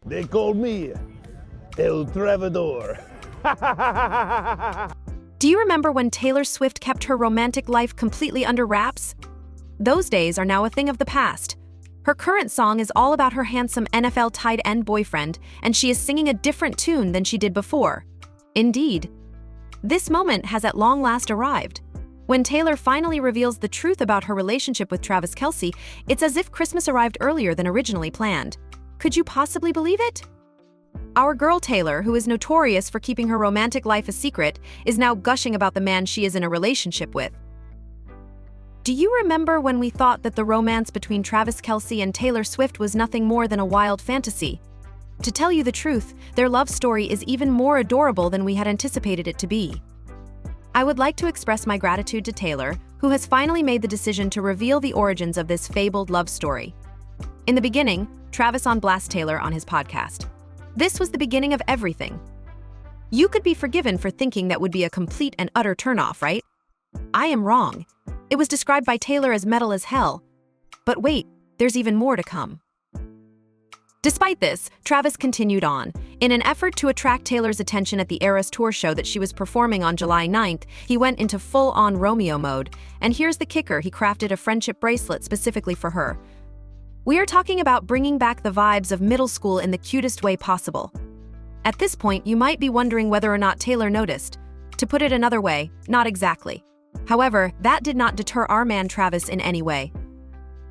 They called me El Trovador. Do you remember when Taylor Swift kept her romantic life completely under wraps? Those days are now a thing of the past. Her current song is all about her handsome NFL tight end boyfriend, and she is singing a different tune than she did before. Indeed, this moment has at long last arrived. When Taylor finally reveals the truth about her relationship with Travis Kelce, it's as if Christmas arrived earlier than originally planned. Could you possibly believe it? Our girl Taylor, who is notorious for keeping her romantic life a secret, is now gushing about the man she is in a relationship with. Do you remember when we thought that the romance between Travis Kelce and Taylor Swift was nothing more than a wild fantasy? To tell you the truth, their love story is even more adorable than we had anticipated it to be. I would like to express my gratitude to Taylor, who has finally made the decision to reveal the origins of this fabled love story. In the beginning, Travis blast Taylor on his podcast. This was the beginning of everything. You could be forgiven for thinking that would be a complete and utter turnoff, right? I am wrong. It was described by Taylor as metal as hell. But wait, there's even more to come. Despite this, Travis continued on. In an effort to attract Taylor's attention at the Eras Tour show that she was performing on July 9th, he went into full-on Romeo mode. And here's the kicker, he crafted a friendship bracelet specifically for her. We are talking about bringing back the vibes of middle school in the cutest way possible. At this point, you might be wondering whether or not Taylor noticed. To put it another way, not exactly. However, that did not deter our man Travis in any way.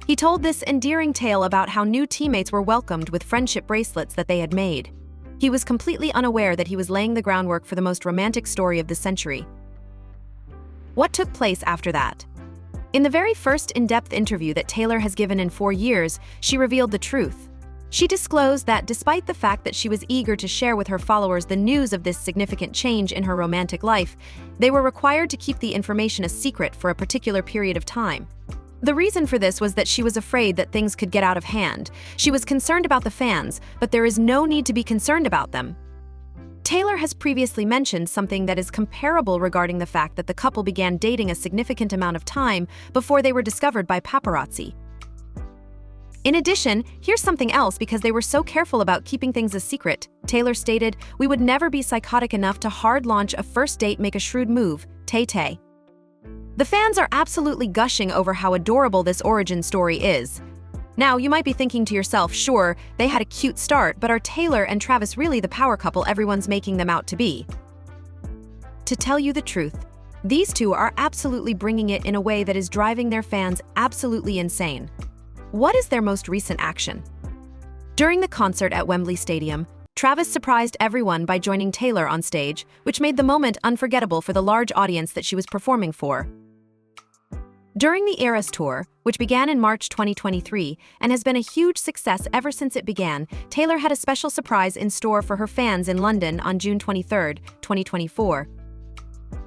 He told this endearing tale about how new teammates were welcomed with friendship bracelets that they had made. He was completely unaware that he was laying the groundwork for the most romantic story of the century. What took place after that? In the very first in-depth interview that Taylor has given in 4 years, she revealed the truth. She disclosed that despite the fact that she was eager to share with her followers the news of this significant change in her romantic life, they were required to keep the information a secret for a particular period of time. The reason for this was that she was afraid that things could get out of hand. She was concerned about the fans, but there is no need to be concerned about them. Taylor has previously mentioned something that is comparable regarding the fact that the couple began dating a significant amount of time before they were discovered by paparazzi. In addition, here's something else because they were so careful about keeping things a secret. Taylor stated, "We would never be psychotic enough to hard launch a first date, make a shrewd move, Tay-Tay." The fans are absolutely gushing over how adorable this origin story is. Now, you might be thinking to yourself, sure, they had a cute start, but are Taylor and Travis really the power couple everyone's making them out to be? To tell you the truth, these two are absolutely bringing it in a way that is driving their fans absolutely insane. What is their most recent action? During the concert at Wembley Stadium, Travis surprised everyone by joining Taylor on stage, which made the moment unforgettable for the large audience that she was performing for. During the Eras Tour, which began in March 2023 and has been a huge success ever since it began, Taylor had a special surprise in store for her fans in London on June 23, 2024.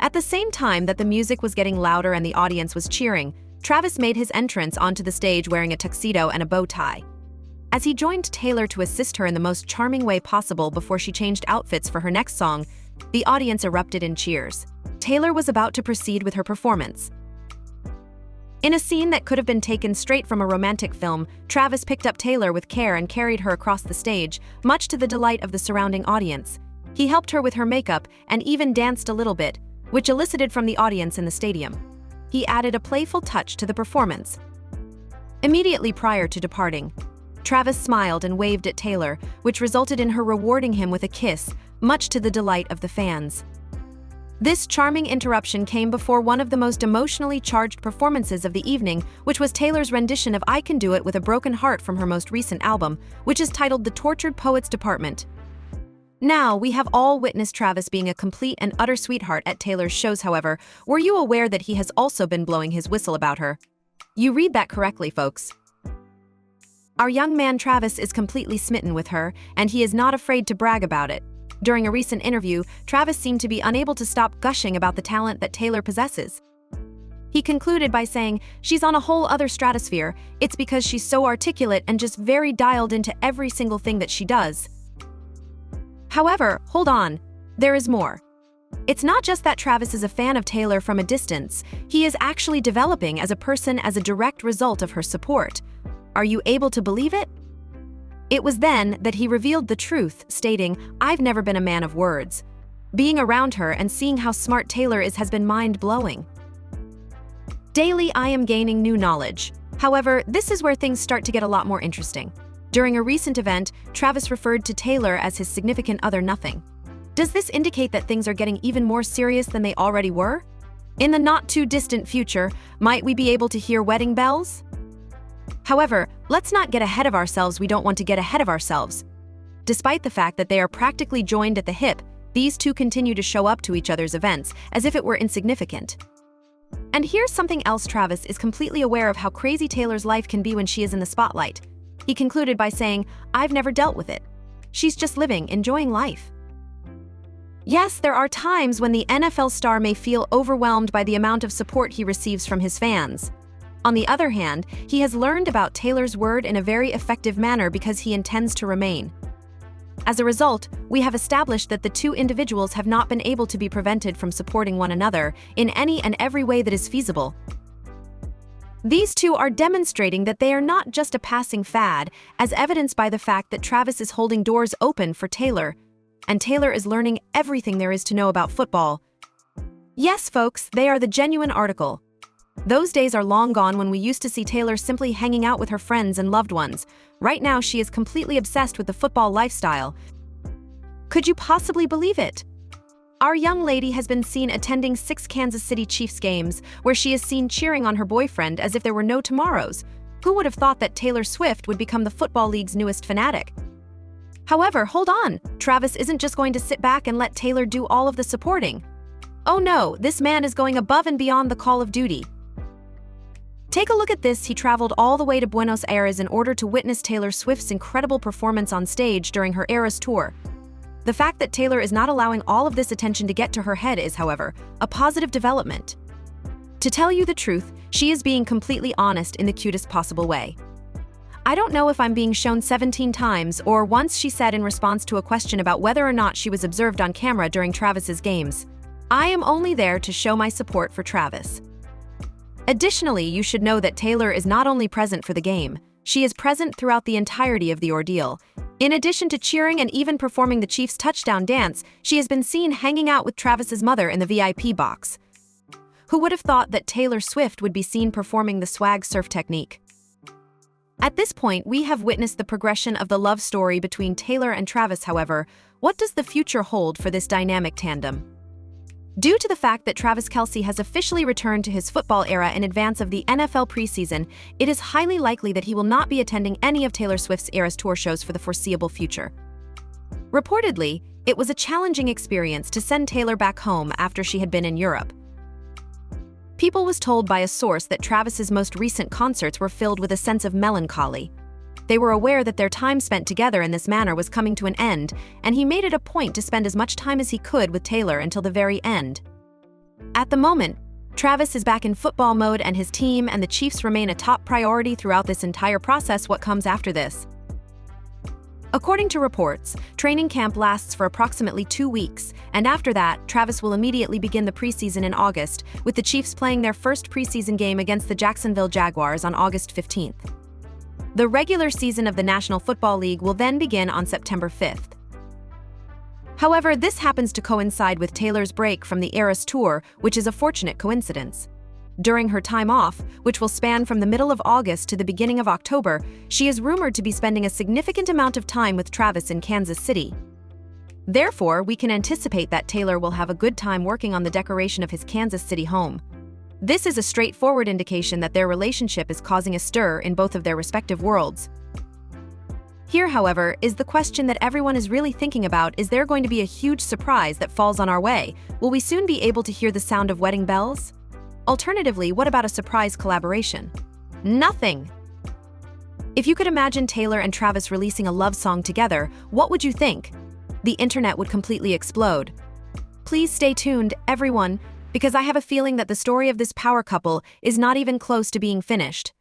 At the same time that the music was getting louder and the audience was cheering, Travis made his entrance onto the stage wearing a tuxedo and a bow tie. As he joined Taylor to assist her in the most charming way possible before she changed outfits for her next song, the audience erupted in cheers. Taylor was about to proceed with her performance. In a scene that could have been taken straight from a romantic film, Travis picked up Taylor with care and carried her across the stage, much to the delight of the surrounding audience. He helped her with her makeup and even danced a little bit, which elicited from the audience in the stadium. He added a playful touch to the performance. Immediately prior to departing, Travis smiled and waved at Taylor, which resulted in her rewarding him with a kiss, much to the delight of the fans. This charming interruption came before one of the most emotionally charged performances of the evening, which was Taylor's rendition of "I Can Do It with a Broken Heart" from her most recent album, which is titled "The Tortured Poets Department." Now, we have all witnessed Travis being a complete and utter sweetheart at Taylor's shows. However, were you aware that he has also been blowing his whistle about her? You read that correctly, folks. Our young man Travis is completely smitten with her, and he is not afraid to brag about it. During a recent interview, Travis seemed to be unable to stop gushing about the talent that Taylor possesses. He concluded by saying, "She's on a whole other stratosphere. It's because she's so articulate and just very dialed into every single thing that she does." However, hold on, there is more. It's not just that Travis is a fan of Taylor from a distance, he is actually developing as a person as a direct result of her support. Are you able to believe it? It was then that he revealed the truth, stating, "I've never been a man of words. Being around her and seeing how smart Taylor is has been mind-blowing. Daily, I am gaining new knowledge." However, this is where things start to get a lot more interesting. During a recent event, Travis referred to Taylor as his significant other nothing. Does this indicate that things are getting even more serious than they already were? In the not-too-distant future, might we be able to hear wedding bells? However, let's not get ahead of ourselves. We don't want to get ahead of ourselves. Despite the fact that they are practically joined at the hip, these two continue to show up to each other's events as if it were insignificant. And here's something else. Travis is completely aware of how crazy Taylor's life can be when she is in the spotlight. He concluded by saying, "I've never dealt with it. She's just living, enjoying life." Yes, there are times when the NFL star may feel overwhelmed by the amount of support he receives from his fans. On the other hand, he has learned about Taylor's word in a very effective manner because he intends to remain. As a result, we have established that the two individuals have not been able to be prevented from supporting one another in any and every way that is feasible. These two are demonstrating that they are not just a passing fad, as evidenced by the fact that Travis is holding doors open for Taylor, and Taylor is learning everything there is to know about football. Yes, folks, they are the genuine article. Those days are long gone when we used to see Taylor simply hanging out with her friends and loved ones. Right now, she is completely obsessed with the football lifestyle. Could you possibly believe it? Our young lady has been seen attending 6 Kansas City Chiefs games, where she is seen cheering on her boyfriend as if there were no tomorrows. Who would have thought that Taylor Swift would become the Football League's newest fanatic? However, hold on, Travis isn't just going to sit back and let Taylor do all of the supporting. Oh no, this man is going above and beyond the call of duty. Take a look at this. He traveled all the way to Buenos Aires in order to witness Taylor Swift's incredible performance on stage during her Eras tour. The fact that Taylor is not allowing all of this attention to get to her head is, however, a positive development. To tell you the truth, she is being completely honest in the cutest possible way. "I don't know if I'm being shown 17 times," or once she said in response to a question about whether or not she was observed on camera during Travis's games. "I am only there to show my support for Travis." Additionally, you should know that Taylor is not only present for the game, she is present throughout the entirety of the ordeal. In addition to cheering and even performing the Chiefs' touchdown dance, she has been seen hanging out with Travis's mother in the VIP box. Who would have thought that Taylor Swift would be seen performing the swag surf technique? At this point, we have witnessed the progression of the love story between Taylor and Travis. However, what does the future hold for this dynamic tandem? Due to the fact that Travis Kelce has officially returned to his football era in advance of the NFL preseason, it is highly likely that he will not be attending any of Taylor Swift's Eras tour shows for the foreseeable future. Reportedly, it was a challenging experience to send Taylor back home after she had been in Europe. People was told by a source that Travis's most recent concerts were filled with a sense of melancholy. They were aware that their time spent together in this manner was coming to an end, and he made it a point to spend as much time as he could with Taylor until the very end. At the moment, Travis is back in football mode and his team and the Chiefs remain a top priority throughout this entire process. What comes after this? According to reports, training camp lasts for approximately 2 weeks, and after that, Travis will immediately begin the preseason in August, with the Chiefs playing their first preseason game against the Jacksonville Jaguars on August 15th. The regular season of the National Football League will then begin on September 5th. However, this happens to coincide with Taylor's break from the Eras tour, which is a fortunate coincidence. During her time off, which will span from the middle of August to the beginning of October, she is rumored to be spending a significant amount of time with Travis in Kansas City. Therefore, we can anticipate that Taylor will have a good time working on the decoration of his Kansas City home. This is a straightforward indication that their relationship is causing a stir in both of their respective worlds. Here, however, is the question that everyone is really thinking about: is there going to be a huge surprise that falls on our way? Will we soon be able to hear the sound of wedding bells? Alternatively, what about a surprise collaboration? Nothing! If you could imagine Taylor and Travis releasing a love song together, what would you think? The internet would completely explode. Please stay tuned, everyone, because I have a feeling that the story of this power couple is not even close to being finished.